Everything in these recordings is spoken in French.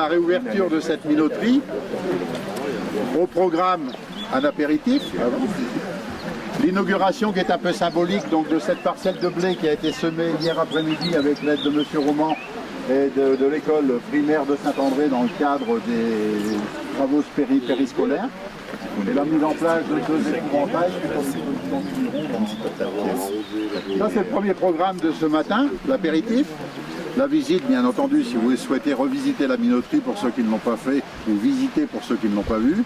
la réouverture de cette minoterie. Au programme, un apéritif. L'inauguration qui est un peu symbolique donc, de cette parcelle de blé qui a été semée hier après-midi avec l'aide de M. Roman et de l'école primaire de Saint-André dans le cadre des travaux périscolaires. Et la mise en place de deux épouvantails. Ça c'est le premier programme de ce matin, l'apéritif. La visite, bien entendu, si vous souhaitez revisiter la minoterie pour ceux qui ne l'ont pas fait, ou visiter pour ceux qui ne l'ont pas vu.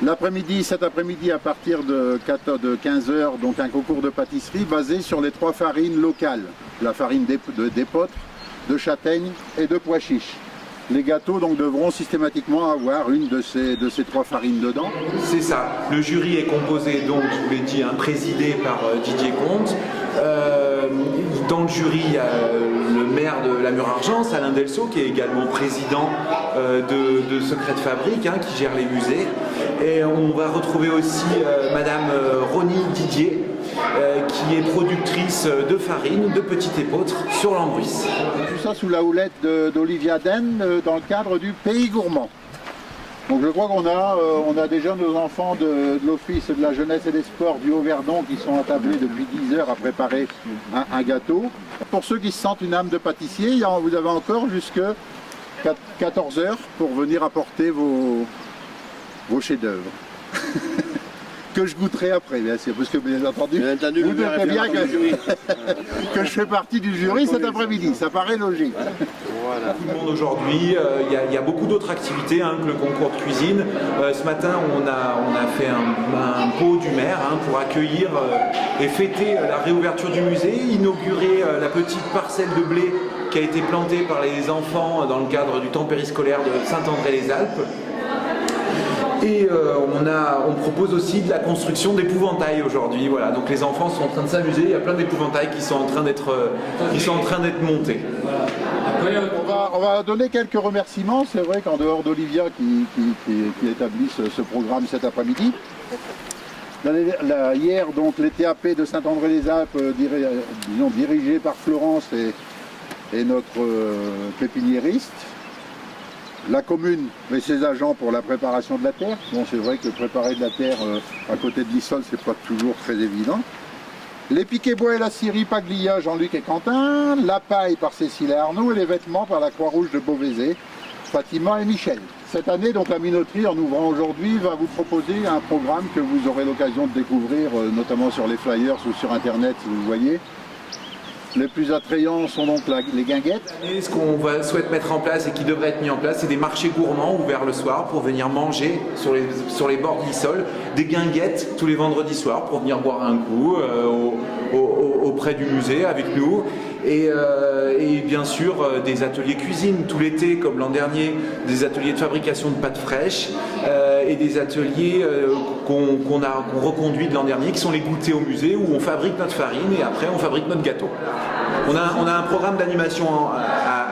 L'après-midi, cet après-midi, à partir de 15 h, donc un concours de pâtisserie basé sur les 3 farines locales. La farine d'épeautre, de châtaigne et de pois chiche. Les gâteaux donc devront systématiquement avoir une de ces 3 farines dedans. C'est ça. Le jury est composé donc, je vous l'ai dit, présidé par Didier Comte. Dans le jury, il y a le maire de la Mure-Argence, Alain Delceau, qui est également président de Secret de Fabrique, qui gère les musées. Et on va retrouver aussi Madame Rony Didier, qui est productrice de farine, de petite épeautre sur l'Ambruisse. Tout ça sous la houlette d'Olivia Den dans le cadre du Pays Gourmand. Donc je crois qu'on a déjà nos enfants de l'Office de la Jeunesse et des Sports du Haut-Verdon qui sont attablés depuis 10 heures à préparer un gâteau. Pour ceux qui se sentent une âme de pâtissier, vous avez encore jusqu'à 14 heures pour venir apporter vos chefs-d'œuvre. Que je goûterai après, bien sûr, parce que bien entendu, vous verrez bien que je fais partie du jury cet après-midi, ça paraît logique. Voilà. Tout le monde aujourd'hui, il y a beaucoup d'autres activités que le concours de cuisine. Ce matin, on a fait un pot du maire pour accueillir et fêter la réouverture du musée, inaugurer la petite parcelle de blé qui a été plantée par les enfants dans le cadre du temps périscolaire de Saint-André-les-Alpes. Et on propose aussi de la construction d'épouvantails aujourd'hui. Voilà. Donc les enfants sont en train de s'amuser, il y a plein d'épouvantails qui sont en train d'être montés. On va donner quelques remerciements. C'est vrai qu'en dehors d'Olivia qui établit ce programme cet après-midi, hier donc les TAP de Saint-André-les-Alpes, dirigés par Florence et notre pépiniériste. La commune et ses agents pour la préparation de la terre. Bon, c'est vrai que préparer de la terre à côté de l'Issol, c'est pas toujours très évident. Les piquets bois et la scierie Paglia, Jean-Luc et Quentin. La paille par Cécile et Arnaud. Et les vêtements par la Croix-Rouge de Beauvaisis, Fatima et Michel. Cette année, donc la minoterie, en ouvrant aujourd'hui, va vous proposer un programme que vous aurez l'occasion de découvrir, notamment sur les flyers ou sur Internet, si vous le voyez. Les plus attrayants sont donc les guinguettes. Et ce qu'on souhaite mettre en place et qui devrait être mis en place, c'est des marchés gourmands ouverts le soir pour venir manger sur les bords de l'Issol, des guinguettes tous les vendredis soirs pour venir boire un coup auprès du musée avec nous. Et bien sûr des ateliers cuisine tout l'été comme l'an dernier, des ateliers de fabrication de pâtes fraîches et des ateliers qu'on reconduit de l'an dernier qui sont les goûters au musée où on fabrique notre farine et après on fabrique notre gâteau. On a un programme d'animation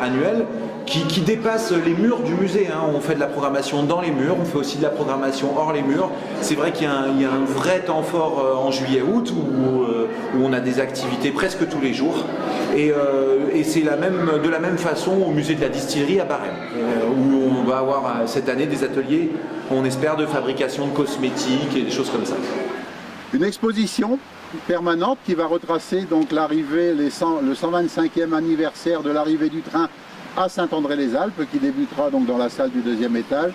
annuel qui dépasse les murs du musée. On fait de la programmation dans les murs, on fait aussi de la programmation hors les murs. C'est vrai qu'il y a un vrai temps fort en juillet-août où on a des activités presque tous les jours. Et c'est de la même façon au musée de la distillerie à Barème, où on va avoir cette année des ateliers, on espère, de fabrication de cosmétiques et des choses comme ça. Une exposition permanente qui va retracer donc l'arrivée, le 125e anniversaire de l'arrivée du train à Saint-André-les-Alpes, qui débutera donc dans la salle du 2e étage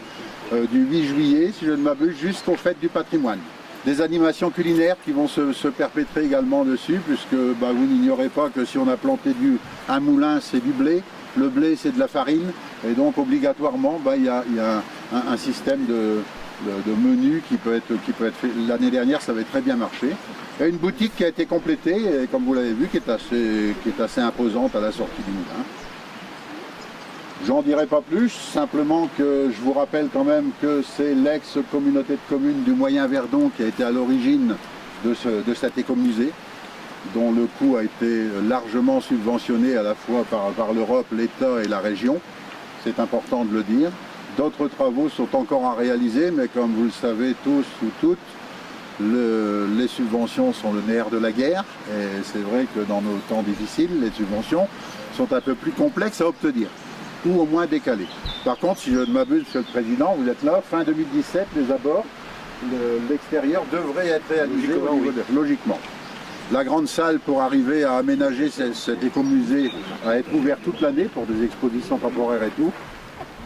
du 8 juillet, si je ne m'abuse, jusqu'aux fêtes du patrimoine. Des animations culinaires qui vont se perpétrer également dessus, puisque vous n'ignorez pas que si on a planté un moulin, c'est du blé, le blé c'est de la farine, et donc obligatoirement il y a un système de menu qui peut être fait. L'année dernière ça avait très bien marché. Et une boutique qui a été complétée, et comme vous l'avez vu, qui est assez imposante à la sortie du moulin. J'en dirai pas plus, simplement que je vous rappelle quand même que c'est l'ex-communauté de communes du Moyen-Verdon qui a été à l'origine de cet écomusée, dont le coût a été largement subventionné à la fois par l'Europe, l'État et la région. C'est important de le dire. D'autres travaux sont encore à réaliser, mais comme vous le savez tous ou toutes, les subventions sont le nerf de la guerre. Et c'est vrai que dans nos temps difficiles, les subventions sont un peu plus complexes à obtenir. ou au moins décalé. Par contre, si je ne m'abuse, Monsieur le Président, vous êtes là, fin 2017, les abords, l'extérieur devrait être réalisé logiquement. La grande salle pour arriver à aménager cet écomusée, à être ouvert toute l'année pour des expositions temporaires et tout.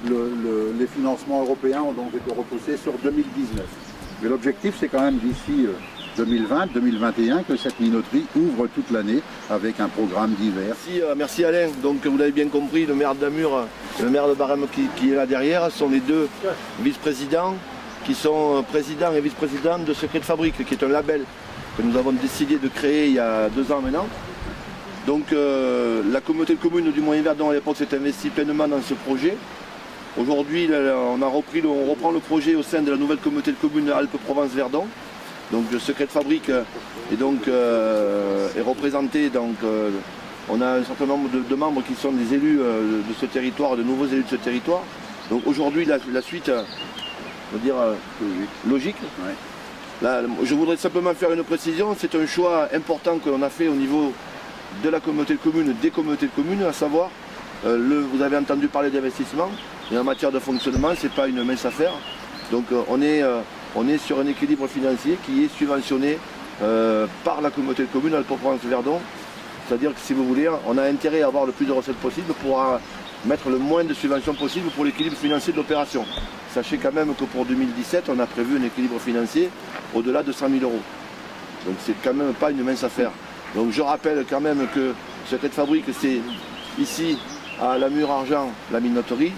Les financements européens ont donc été repoussés sur 2019. Mais l'objectif, c'est quand même d'ici 2020-2021 que cette minoterie ouvre toute l'année avec un programme divers. Merci Alain. Donc vous l'avez bien compris, le maire de Namur, le maire de Barème qui est là derrière, sont les deux vice-présidents qui sont présidents et vice-présidents de Secret de Fabrique, qui est un label que nous avons décidé de créer il y a 2 ans maintenant. Donc la communauté de communes du Moyen-Verdon à l'époque s'est investie pleinement dans ce projet. Aujourd'hui, on reprend le projet au sein de la nouvelle communauté de communes Alpes-Provence-Verdon. Donc le Secret de Fabrique est représenté. Donc, on a un certain nombre de membres qui sont des élus de ce territoire, de nouveaux élus de ce territoire. Donc aujourd'hui, la suite, on va dire, logique. Ouais. Là, je voudrais simplement faire une précision. C'est un choix important que l'on a fait au niveau de la communauté de communes, des communautés de communes, à savoir, vous avez entendu parler d'investissement, et en matière de fonctionnement, ce n'est pas une mince affaire. Donc on est sur un équilibre financier qui est subventionné par la communauté de communes Alpes-Provence-Verdon. C'est-à-dire que si vous voulez, on a intérêt à avoir le plus de recettes possible pour mettre le moins de subventions possible pour l'équilibre financier de l'opération. Sachez quand même que pour 2017, on a prévu un équilibre financier au-delà de 100 000 €. Donc c'est quand même pas une mince affaire. Donc je rappelle quand même que Secret de Fabrique, c'est ici à Namur-Argent la minoterie,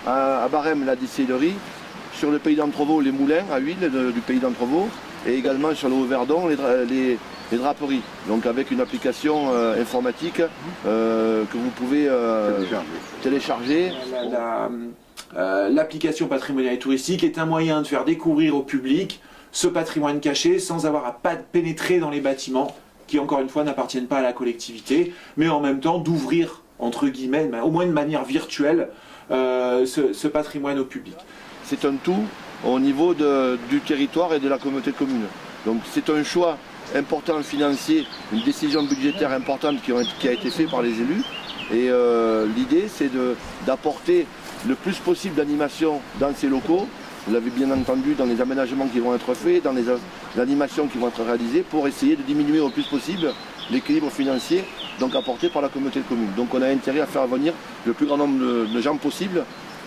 à Barème la distillerie, sur le pays d'Entrevaux les moulins à huile du pays d'Entrevaux, et également sur le Haut-Verdon les draperies. Donc avec une application informatique que vous pouvez télécharger. L'application patrimoniale et touristique est un moyen de faire découvrir au public ce patrimoine caché sans avoir à pénétrer dans les bâtiments qui, encore une fois, n'appartiennent pas à la collectivité, mais en même temps d'ouvrir, entre guillemets, au moins de manière virtuelle, ce patrimoine au public. C'est un tout au niveau du territoire et de la communauté de communes. Donc c'est un choix important financier, une décision budgétaire importante qui a été faite par les élus. Et l'idée, c'est d'apporter le plus possible d'animation dans ces locaux. Vous l'avez bien entendu dans les aménagements qui vont être faits, dans les animations qui vont être réalisées, pour essayer de diminuer au plus possible l'équilibre financier donc apporté par la communauté de communes. Donc on a intérêt à faire venir le plus grand nombre de gens possible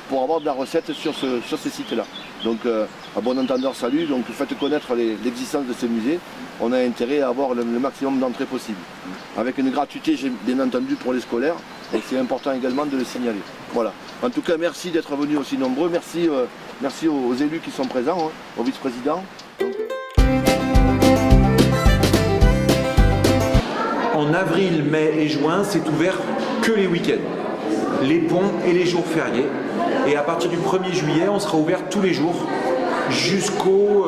pour avoir de la recette sur ces sites-là. Donc à bon entendeur salut, donc faites connaître l'existence de ces musées. On a intérêt à avoir le maximum d'entrées possible. Avec une gratuité bien entendu pour les scolaires, et c'est important également de le signaler. Voilà. En tout cas, merci d'être venus aussi nombreux. Merci aux élus qui sont présents, aux vice-présidents. En avril, mai et juin, c'est ouvert que les week-ends, les ponts et les jours fériés. Et à partir du 1er juillet, on sera ouvert tous les jours jusqu'aux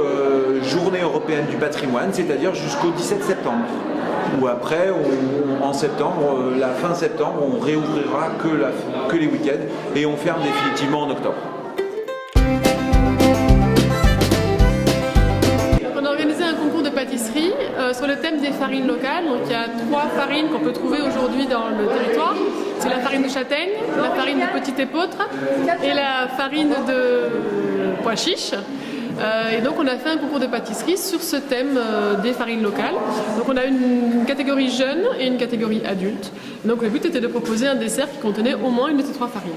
Journées européennes du patrimoine, c'est-à-dire jusqu'au 17 septembre. Ou après, en septembre, la fin septembre, on réouvrira que les week-ends et on ferme définitivement en octobre. On a organisé un concours de pâtisserie sur le thème des farines locales. Donc il y a 3 farines qu'on peut trouver aujourd'hui dans le territoire. C'est la farine de châtaigne, la farine de petit épeautre et la farine de pois chiche. Et donc on a fait un concours de pâtisserie sur ce thème des farines locales. Donc on a une catégorie jeune et une catégorie adulte. Donc le but était de proposer un dessert qui contenait au moins une de ces 3 farines.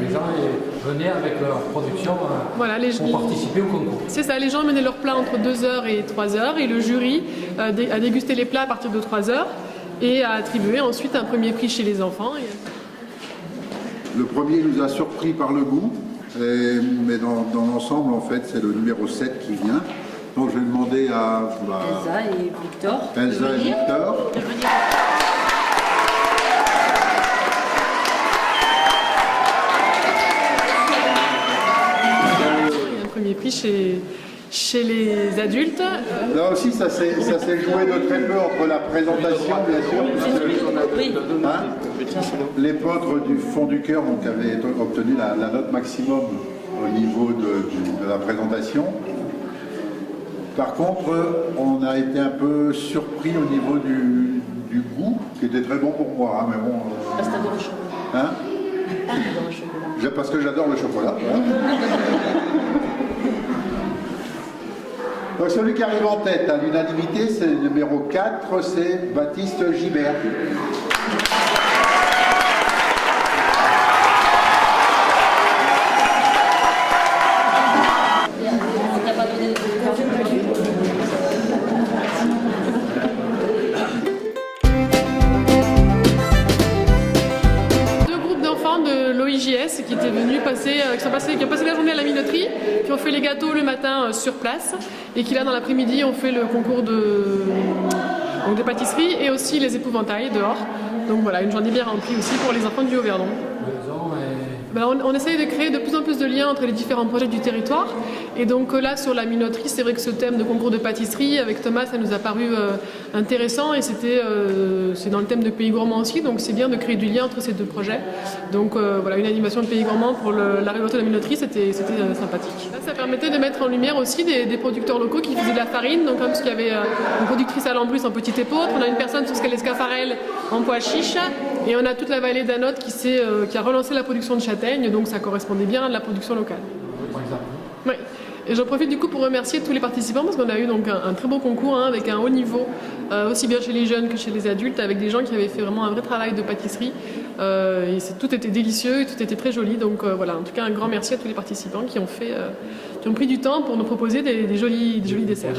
Les gens venaient avec leur production pour participer au concours. C'est ça, les gens menaient leur plat entre 2h et 3h et le jury a dégusté les plats à partir de 3h et a attribué ensuite un premier prix chez les enfants. Le premier nous a surpris par le goût. Mais dans l'ensemble, en fait, c'est le numéro 7 qui vient. Donc je vais demander à Elsa et Victor. Elsa et Victor. Il y a un premier prix chez les adultes. Là aussi, ça s'est joué de très peu entre la présentation, bien sûr. Oui. Hein, l'épeautre du fond du cœur donc, avait obtenu la note maximum au niveau de la présentation. Par contre, on a été un peu surpris au niveau du goût, qui était très bon pour moi. Hein, mais bon, Pasta de chocolat. hein, Parce que j'adore le chocolat. Voilà. Donc celui qui arrive en tête à l'unanimité, c'est le numéro 4, c'est Baptiste Gibert. l'OIJS qui étaient venus qui ont passé la journée à la minoterie, qui ont fait les gâteaux le matin sur place et qui là dans l'après-midi ont fait le concours des pâtisseries et aussi les épouvantails dehors. Donc voilà, une journée bien remplie aussi pour les enfants du Haut-Verdon. On essaye de créer de plus en plus de liens entre les différents projets du territoire. Et donc là, sur la minoterie, c'est vrai que ce thème de concours de pâtisserie, avec Thomas, ça nous a paru intéressant. Et c'est dans le thème de Pays Gourmand aussi, donc c'est bien de créer du lien entre ces deux projets. Donc voilà, une animation de Pays Gourmand pour la révolte de la minoterie, c'était sympathique. Là, ça permettait de mettre en lumière aussi des producteurs locaux qui faisaient de la farine. Donc comme il y avait une productrice à Lambrus en petite épeautre, on a une personne sur Scalescafarel en pois chiche, et on a toute la vallée d'Anote qui a relancé la production de châtaignes, donc ça correspondait bien à la production locale. Oui. Et j'en profite du coup pour remercier tous les participants parce qu'on a eu donc un très beau concours avec un haut niveau, aussi bien chez les jeunes que chez les adultes, avec des gens qui avaient fait vraiment un vrai travail de pâtisserie. Et tout était délicieux et tout était très joli. Donc voilà, en tout cas un grand merci à tous les participants qui ont pris du temps pour nous proposer des jolis desserts.